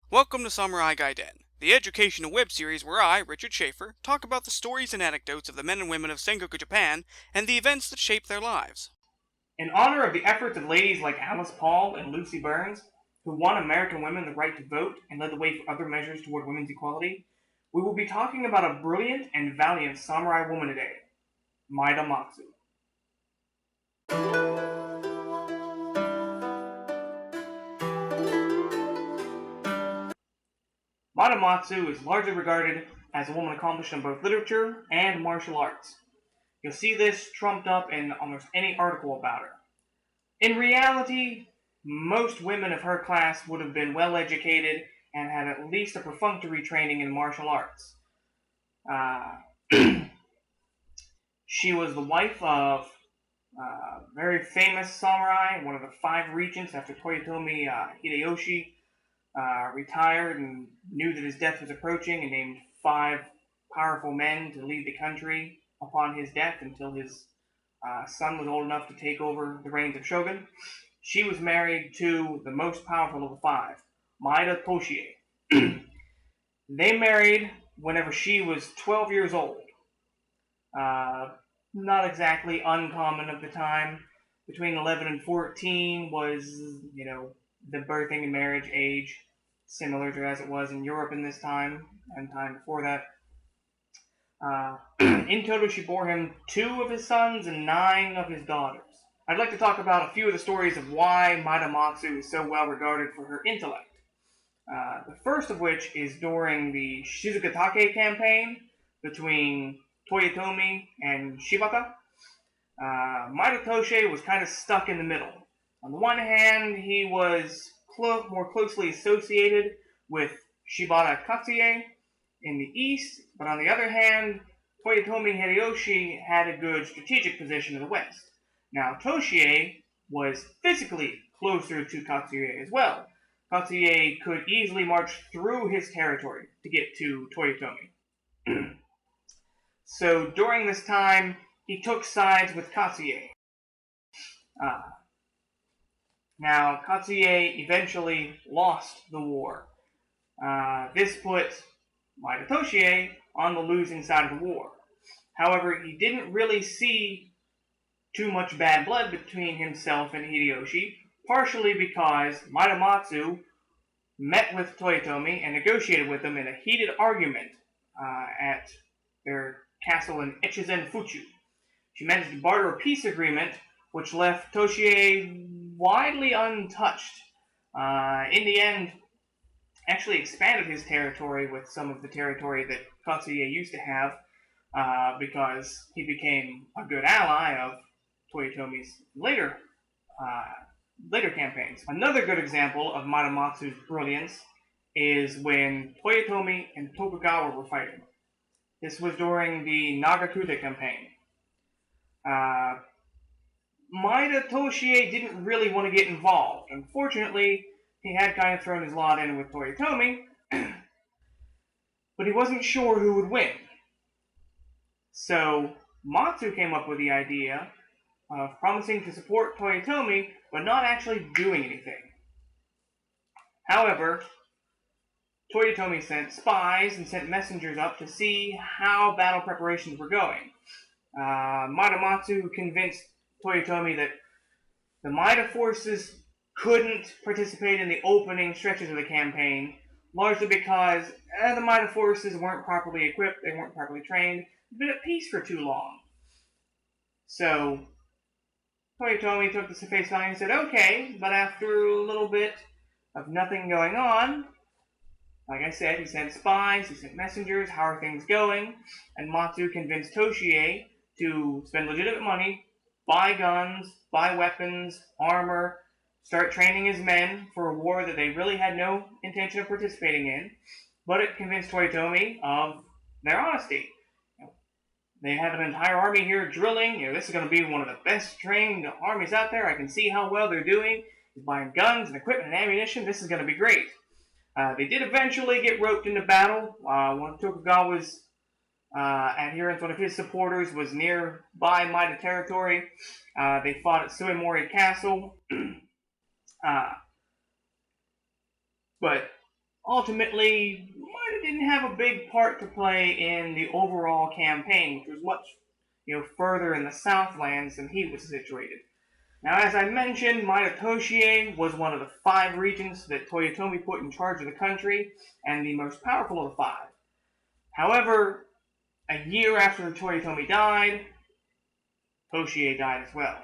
Welcome to Samurai Gaiden, the educational web series where I, Richard Shaffer, talk about the stories and anecdotes of the men and women of Sengoku Japan and the events that shaped their lives. In honor of the efforts of ladies like Alice Paul and Lucy Burns, who won American women the right to vote and led the way for other measures toward women's equality, we will be talking about a brilliant and valiant samurai woman today, Maeda Matsu. Maeda Matsu is largely regarded as a woman accomplished in both literature and martial arts. You'll see this trumped up in almost any article about her. In reality, most women of her class would have been well educated and had at least a perfunctory training in martial arts. Uh, she was the wife of a very famous samurai, one of the five regents after Toyotomi Hideyoshi retired and knew that his death was approaching and named five powerful men to lead the country upon his death until his son was old enough to take over the reins of shogun. She was married to the most powerful of the five, Maeda Toshie. They married whenever she was 12 years old. Uh, Not exactly uncommon of the time. Between 11 and 14 was, the birthing and marriage age, similar to as it was in Europe in this time and time before that. In total, she bore him 2 of his sons and 9 of his daughters. I'd like to talk about a few of the stories of why Maeda Matsu is so well regarded for her intellect. The first of which is during the Shizugatake campaign between Toyotomi and Shibata. Maeda Toshie was kind of stuck in the middle. On the one hand, he was more closely associated with Shibata Katsuie in the east, but on the other hand, Toyotomi Hideyoshi had a good strategic position in the west. Now, Toshie was physically closer to Katsuie as well. Katsuie could easily march through his territory to get to Toyotomi. So during this time, he took sides with Katsuie. Uh, Now, Katsuie eventually lost the war. This put Maeda Toshie on the losing side of the war. However, he didn't really see too much bad blood between himself and Hideyoshi, partially because Maeda Matsu met with Toyotomi and negotiated with him in a heated argument at their castle in Echizen Fuchu. She managed to barter a peace agreement which left Toshie widely untouched. In the end, actually expanded his territory with some of the territory that Katsuie used to have because he became a good ally of Toyotomi's later campaigns. Another good example of Maeda Matsu's brilliance is when Toyotomi and Tokugawa were fighting. This was during the Nagakute campaign. Maeda Toshie didn't really want to get involved. Unfortunately, he had kind of thrown his lot in with Toyotomi, but he wasn't sure who would win. So Matsu came up with the idea of promising to support Toyotomi, but not actually doing anything. However, Toyotomi sent spies and sent messengers up to see how battle preparations were going. Maeda Matsu convinced Toyotomi that the Maeda forces couldn't participate in the opening stretches of the campaign, largely because the Maeda forces weren't properly equipped, they weren't properly trained, they'd been at peace for too long. So Toyotomi took this at face value and said, okay, but after a little bit of nothing going on, like I said, he sent spies, he sent messengers, how are things going? And Matsu convinced Toshie to spend legitimate money, buy guns, buy weapons, armor, start training his men for a war that they really had no intention of participating in. But it convinced Toyotomi of their honesty. They have an entire army here drilling. This is going to be one of the best trained armies out there. I can see how well they're doing. He's buying guns and equipment and ammunition. This is going to be great. They did eventually get roped into battle. One of Tokugawa's adherents, one of his supporters, was nearby Maeda territory. They fought at Suemori Castle. But ultimately, Maeda didn't have a big part to play in the overall campaign, which was much further in the Southlands than he was situated. Now, as I mentioned, Maeda Toshie was one of the 5 regents that Toyotomi put in charge of the country, and the most powerful of the 5. However, a year after Toyotomi died, Toshie died as well.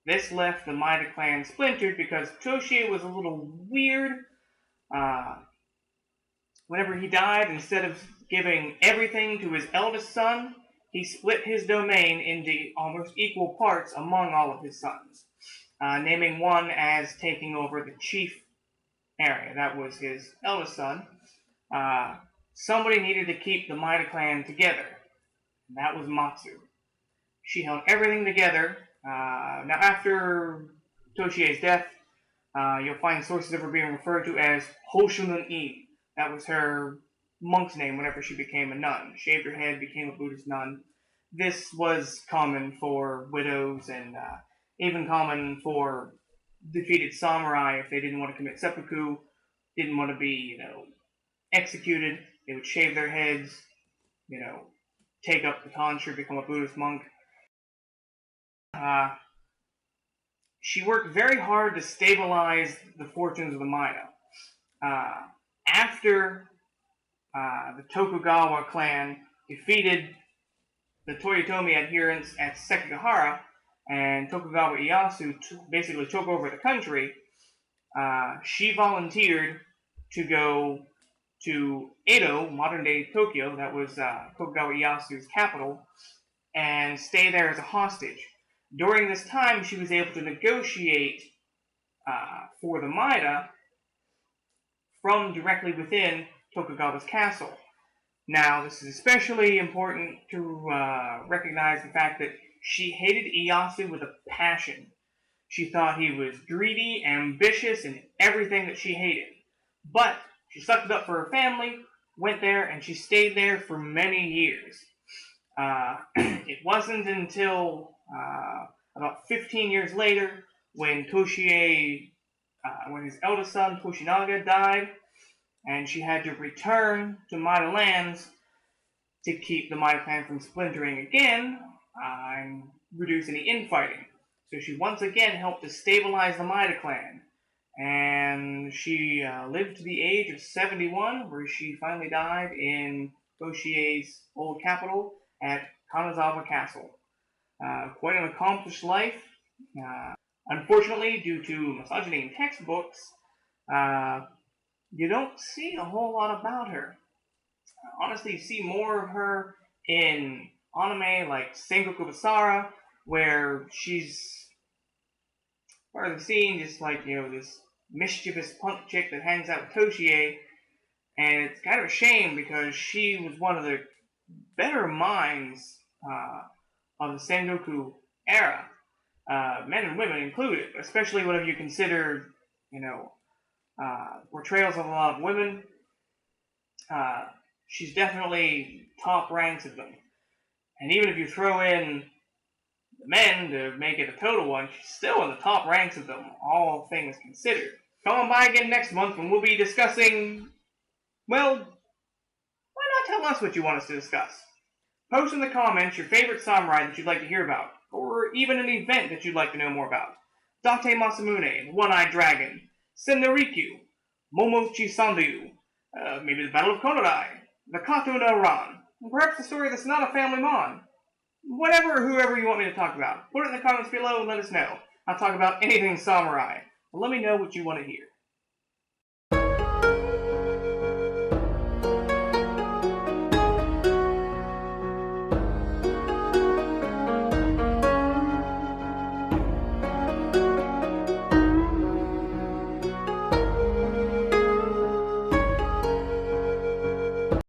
This left the Maeda clan splintered because Toshie was a little weird. Whenever he died, instead of giving everything to his eldest son, he split his domain into almost equal parts among all of his sons, naming one as taking over the chief area. That was his eldest son. Somebody needed to keep the Maeda clan together, and that was Matsu. She held everything together. Now, after Toshie's death, you'll find sources of her being referred to as Hoshunin-i. That was her monk's name whenever she became a nun. Shaved her head, became a Buddhist nun. This was common for widows and even common for defeated samurai if they didn't want to commit seppuku, didn't want to be, executed. They would shave their heads, take up the tonsure, become a Buddhist monk. She worked very hard to stabilize the fortunes of the Maeda. After the Tokugawa clan defeated the Toyotomi adherents at Sekigahara, and Tokugawa Ieyasu basically took over the country, she volunteered to go to Edo, modern-day Tokyo, that was Tokugawa Ieyasu's capital, and stay there as a hostage. During this time, she was able to negotiate for the Maeda from directly within Tokugawa's castle. Now, this is especially important to recognize the fact that she hated Ieyasu with a passion. She thought he was greedy, ambitious, and everything that she hated. But she sucked it up for her family, went there, and she stayed there for many years. It wasn't until about 15 years later, when when his eldest son, Toshinaga, died, and she had to return to Maeda lands to keep the Maeda clan from splintering again and reduce any infighting. So she once again helped to stabilize the Maeda clan, and she lived to the age of 71, where she finally died in Toshie's old capital at Kanazawa Castle. Quite an accomplished life. Unfortunately, due to misogyny in textbooks, you don't see a whole lot about her. Honestly, you see more of her in anime like Sengoku Basara, where she's part of the scene, just like, this mischievous punk chick that hangs out with Toshie, and it's kind of a shame because she was one of the better minds of the Sengoku era, men and women included, especially whenever you consider, portrayals of a lot of women. She's definitely top ranks of them. And even if you throw in the men to make it a total one, she's still in the top ranks of them, all things considered. Come on by again next month when we'll be discussing, well, why not tell us what you want us to discuss? Post in the comments your favorite samurai that you'd like to hear about, or even an event that you'd like to know more about. Date Masamune, the One-Eyed Dragon, Senrikyu, Momochi Sanryu, maybe the Battle of Konodai, the Kato no Ran, and perhaps the story of the Sonata Family Mon. Whatever or whoever you want me to talk about, put it in the comments below and let us know. I'll talk about anything samurai. Let me know what you want to hear.